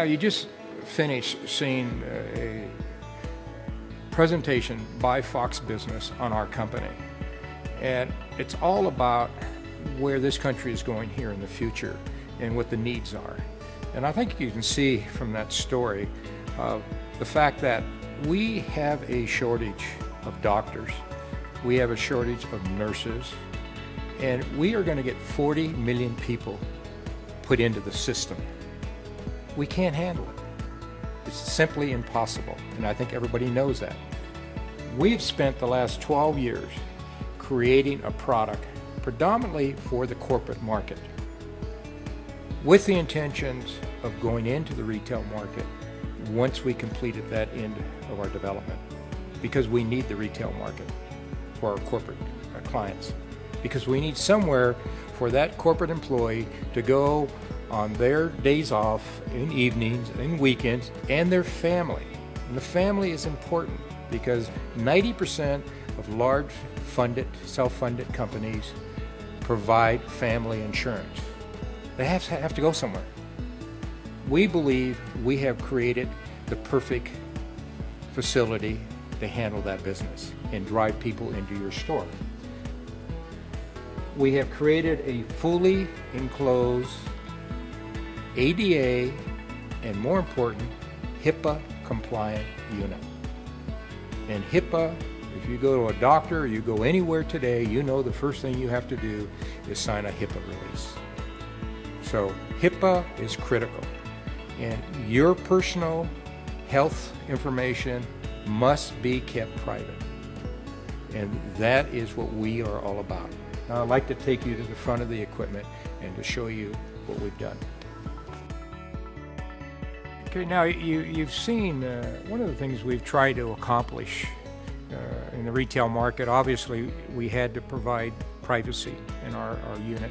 Now, you just finished seeing a presentation by Fox Business on our company, and it's all about where this country is going here in the future and what the needs are. And I think you can see from that story the fact that we have a shortage of doctors, we have a shortage of nurses, and we are going to get 40 million people put into the system. We can't handle it. It's simply impossible, and I think everybody knows that. We've spent the last 12 years creating a product predominantly for the corporate market, with the intentions of going into the retail market once we completed that end of our development, because we need the retail market for our corporate clients, because we need somewhere for that corporate employee to go on their days off, in evenings, in weekends, and their family. And the family is important because 90% of large self-funded companies provide family insurance. They have to go somewhere. We believe we have created the perfect facility to handle that business and drive people into your store. We have created a fully enclosed ADA and, more important, HIPAA compliant unit. And HIPAA, if you go to a doctor or you go anywhere today, you know the first thing you have to do is sign a HIPAA release. So HIPAA is critical, and your personal health information must be kept private, and that is what we are all about. Now I'd like to take you to the front of the equipment and to show you what we've done. Okay, now you've seen one of the things we've tried to accomplish in the retail market. Obviously, we had to provide privacy in our unit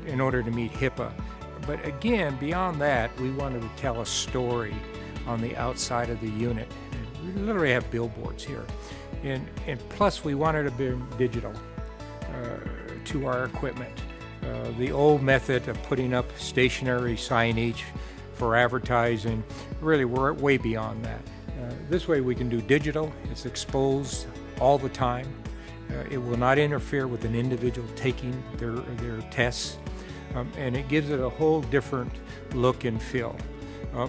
in order to meet HIPAA. But again, beyond that, we wanted to tell a story on the outside of the unit. And we literally have billboards here. And plus, we wanted to be digital to our equipment. The old method of putting up stationary signage for advertising, really we're way beyond that. This way we can do digital. It's exposed all the time. It will not interfere with an individual taking their tests, and it gives it a whole different look and feel.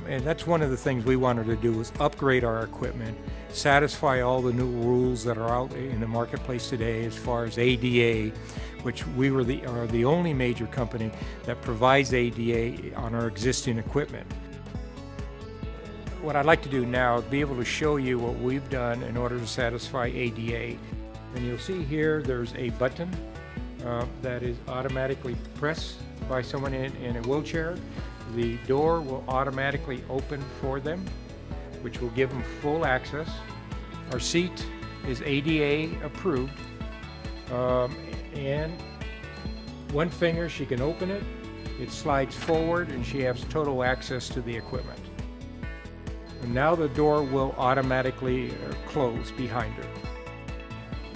And that's one of the things we wanted to do, was upgrade our equipment, satisfy all the new rules that are out in the marketplace today as far as ADA, which we are the only major company that provides ADA on our existing equipment. What I'd like to do now is be able to show you what we've done in order to satisfy ADA. And you'll see here there's a button that is automatically pressed by someone in a wheelchair. The door will automatically open for them, which will give them full access. Our seat is ADA approved, and one finger she can open it, it slides forward, and she has total access to the equipment. And now the door will automatically close behind her.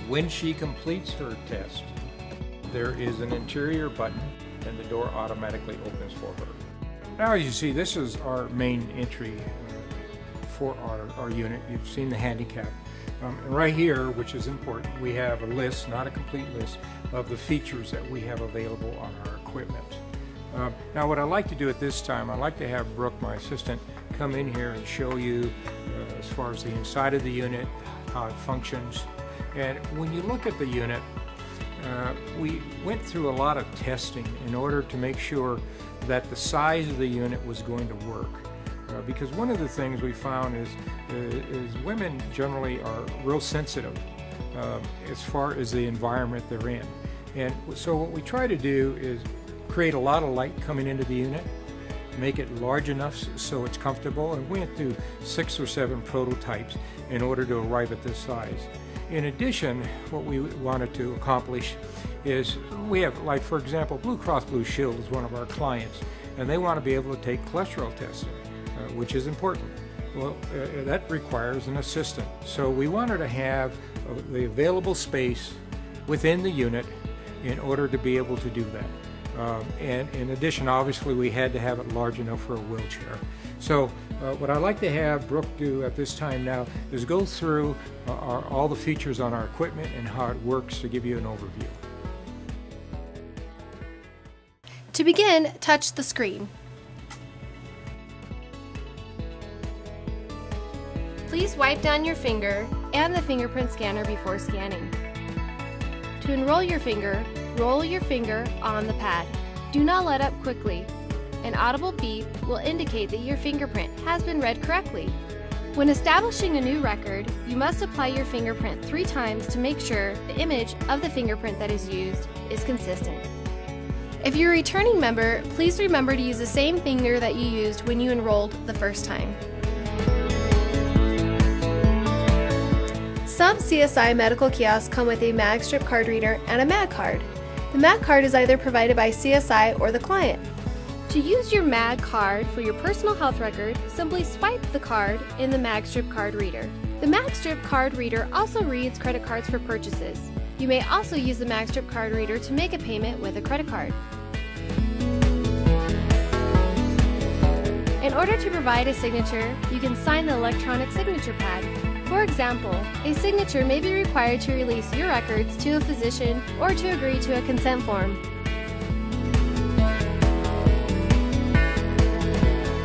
When she completes her test, there is an interior button and the door automatically opens for her. Now, as you see, this is our main entry for our unit. You've seen the handicap. And right here, which is important, we have a list, not a complete list, of the features that we have available on our equipment. Now, what I'd like to do at this time, I'd like to have Brooke, my assistant, come in here and show you as far as the inside of the unit, how it functions. And when you look at the unit, we went through a lot of testing in order to make sure that the size of the unit was going to work. Because one of the things we found is women generally are real sensitive as far as the environment they're in. And so what we try to do is create a lot of light coming into the unit, make it large enough so it's comfortable, and we went through 6 or 7 prototypes in order to arrive at this size. In addition, what we wanted to accomplish is we have, like for example, Blue Cross Blue Shield is one of our clients, and they want to be able to take cholesterol testing, which is important. Well, that requires an assistant. So we wanted to have the available space within the unit in order to be able to do that. And in addition, obviously, we had to have it large enough for a wheelchair. So what I'd like to have Brooke do at this time now is go through all the features on our equipment and how it works to give you an overview. To begin, touch the screen. Please wipe down your finger and the fingerprint scanner before scanning. To enroll your finger, roll your finger on the pad. Do not let up quickly. An audible beep will indicate that your fingerprint has been read correctly. When establishing a new record, you must apply your fingerprint 3 times to make sure the image of the fingerprint that is used is consistent. If you're a returning member, please remember to use the same finger that you used when you enrolled the first time. Some CSI medical kiosks come with a MagStrip card reader and a Mag card. The Mag card is either provided by CSI or the client. To use your Mag card for your personal health record, simply swipe the card in the MagStrip card reader. The MagStrip card reader also reads credit cards for purchases. You may also use the MagStrip card reader to make a payment with a credit card. In order to provide a signature, you can sign the electronic signature pad. For example, a signature may be required to release your records to a physician or to agree to a consent form.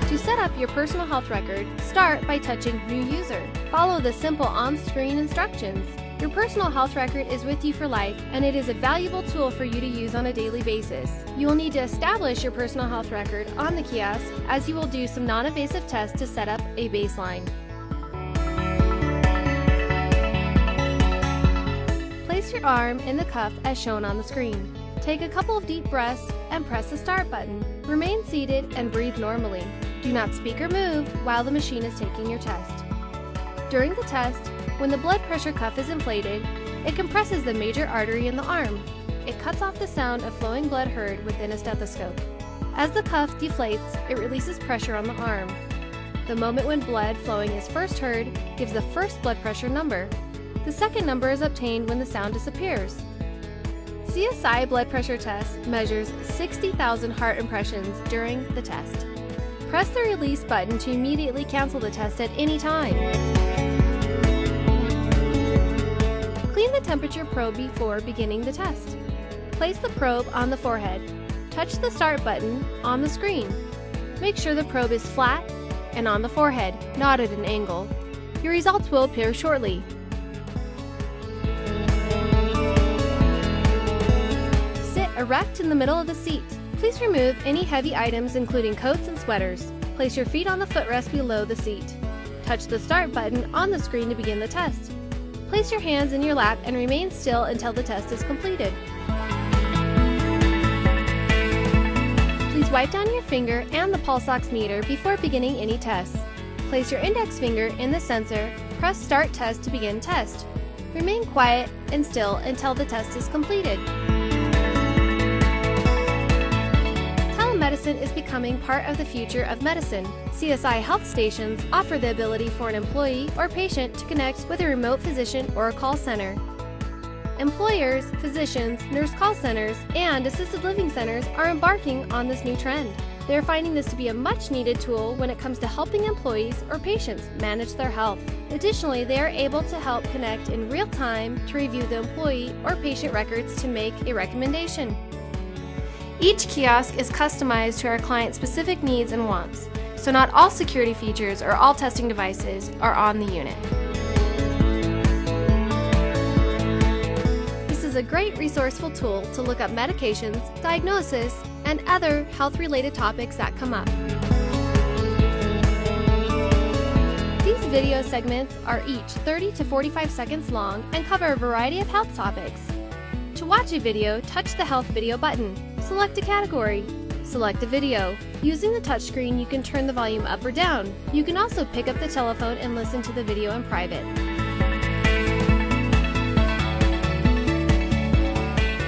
To set up your personal health record, start by touching New User. Follow the simple on-screen instructions. Your personal health record is with you for life, and it is a valuable tool for you to use on a daily basis. You will need to establish your personal health record on the kiosk, as you will do some non-invasive tests to set up a baseline. Place your arm in the cuff as shown on the screen. Take a couple of deep breaths and press the start button. Remain seated and breathe normally. Do not speak or move while the machine is taking your test. During the test, when the blood pressure cuff is inflated, it compresses the major artery in the arm. It cuts off the sound of flowing blood heard within a stethoscope. As the cuff deflates, it releases pressure on the arm. The moment when blood flowing is first heard gives the first blood pressure number. The second number is obtained when the sound disappears. CSI blood pressure test measures 60,000 heart impressions during the test. Press the release button to immediately cancel the test at any time. Clean the temperature probe before beginning the test. Place the probe on the forehead. Touch the start button on the screen. Make sure the probe is flat and on the forehead, not at an angle. Your results will appear shortly. Sit erect in the middle of the seat. Please remove any heavy items including coats and sweaters. Place your feet on the footrest below the seat. Touch the start button on the screen to begin the test. Place your hands in your lap and remain still until the test is completed. Please wipe down your finger and the pulse oximeter before beginning any tests. Place your index finger in the sensor, press Start Test to begin test. Remain quiet and still until the test is completed. Telemedicine is becoming part of the future of medicine. CSI health stations offer the ability for an employee or patient to connect with a remote physician or a call center. Employers, physicians, nurse call centers, and assisted living centers are embarking on this new trend. They are finding this to be a much-needed tool when it comes to helping employees or patients manage their health. Additionally, they are able to help connect in real time to review the employee or patient records to make a recommendation. Each kiosk is customized to our client's specific needs and wants, so not all security features or all testing devices are on the unit. This is a great resourceful tool to look up medications, diagnosis, and other health-related topics that come up. These video segments are each 30 to 45 seconds long and cover a variety of health topics. To watch a video, touch the Health Video button. Select a category. Select a video. Using the touchscreen, you can turn the volume up or down. You can also pick up the telephone and listen to the video in private.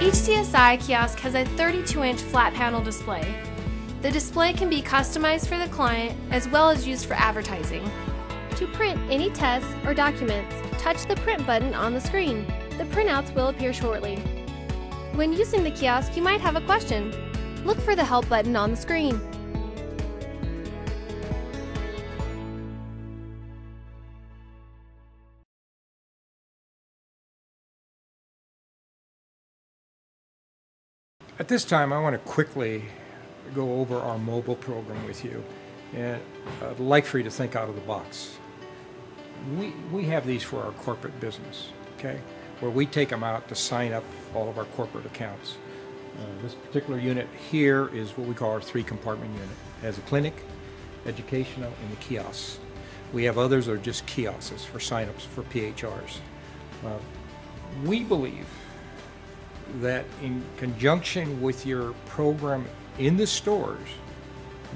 Each CSI kiosk has a 32-inch flat panel display. The display can be customized for the client as well as used for advertising. To print any tests or documents, touch the print button on the screen. The printouts will appear shortly. When using the kiosk, you might have a question. look for the Help button on the screen. At this time, I want to quickly go over our mobile program with you, and I'd like for you to think out of the box. We have these for our corporate business, okay, where we take them out to sign up all of our corporate accounts. This particular unit here is what we call our 3-compartment unit. It has a clinic, educational, and the kiosks. We have others that are just kiosks for sign-ups for PHRs. We believe that in conjunction with your program in the stores,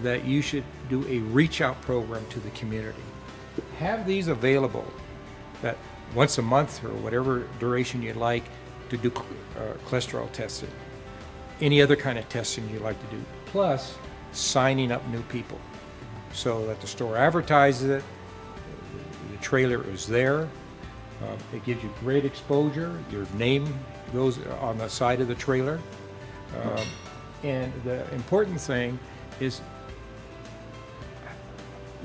that you should do a reach out program to the community. Have these available that once a month or whatever duration you'd like to do cholesterol testing, any other kind of testing you'd like to do, plus signing up new people so that the store advertises it, the trailer is there, it gives you great exposure, your name goes on the side of the trailer, and the important thing is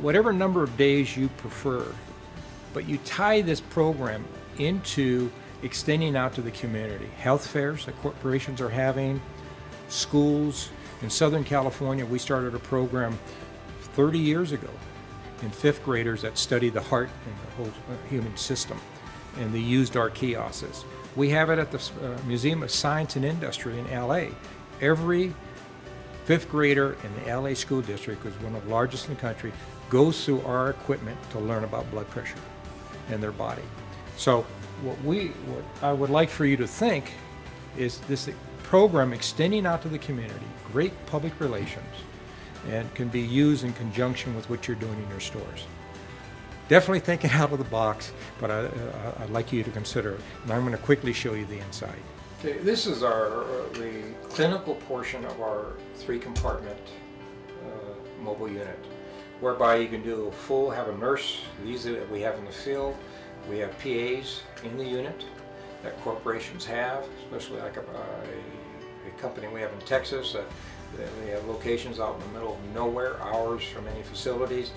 whatever number of days you prefer, but you tie this program into extending out to the community. Health fairs that corporations are having, schools. In Southern California, we started a program 30 years ago in 5th graders that study the heart and the whole human system, and they used our kiosks. We have it at the Museum of Science and Industry in LA. Every 5th grader in the LA school district, which is one of the largest in the country, goes through our equipment to learn about blood pressure in their body. So what I would like for you to think is this program extending out to the community, great public relations, and can be used in conjunction with what you're doing in your stores. Definitely thinking out of the box, but I'd like you to consider it. And I'm going to quickly show you the inside. Okay, this is the clinical portion of our 3-compartment mobile unit, whereby you can do have a nurse. These that we have in the field. We have PAs in the unit that corporations have, especially like a company we have in Texas that they have locations out in the middle of nowhere, hours from any facilities.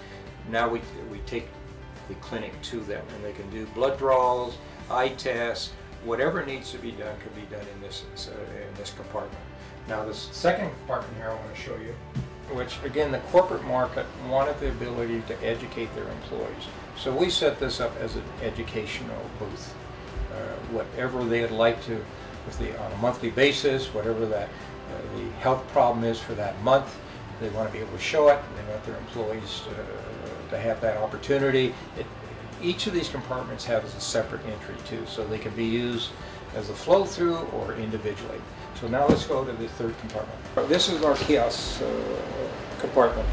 Now we take the clinic to them, and they can do blood draws, eye tests, whatever needs to be done could be done in this compartment. Now this second compartment here I want to show you, which again the corporate market wanted the ability to educate their employees. So we set this up as an educational booth. Whatever they would like to, on a monthly basis, whatever that the health problem is for that month, they want to be able to show it, and they want their employees to have that opportunity. Each of these compartments has a separate entry too, so they can be used as a flow through or individually. So now let's go to the 3rd compartment. This is our kiosk compartment.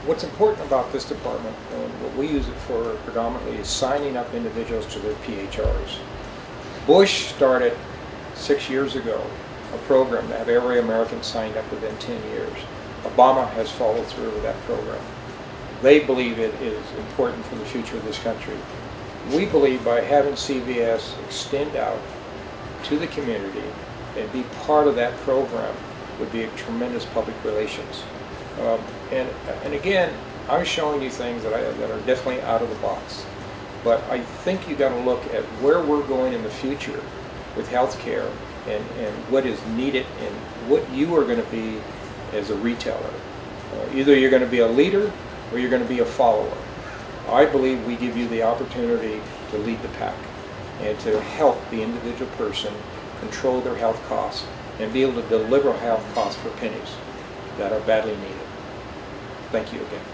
What's important about this department, and what we use it for predominantly, is signing up individuals to their PHRs. Bush started 6 years ago a program to have every American signed up within 10 years. Obama has followed through with that program. They believe it is important for the future of this country. We believe by having CVS extend out to the community and be part of that program would be a tremendous public relations. And again, I'm showing you things that are definitely out of the box. But I think you got to look at where we're going in the future with healthcare and what is needed and what you are going to be as a retailer. Either you're going to be a leader or you're going to be a follower. I believe we give you the opportunity to lead the pack and to help the individual person control their health costs and be able to deliver health costs for pennies that are badly needed. Thank you again.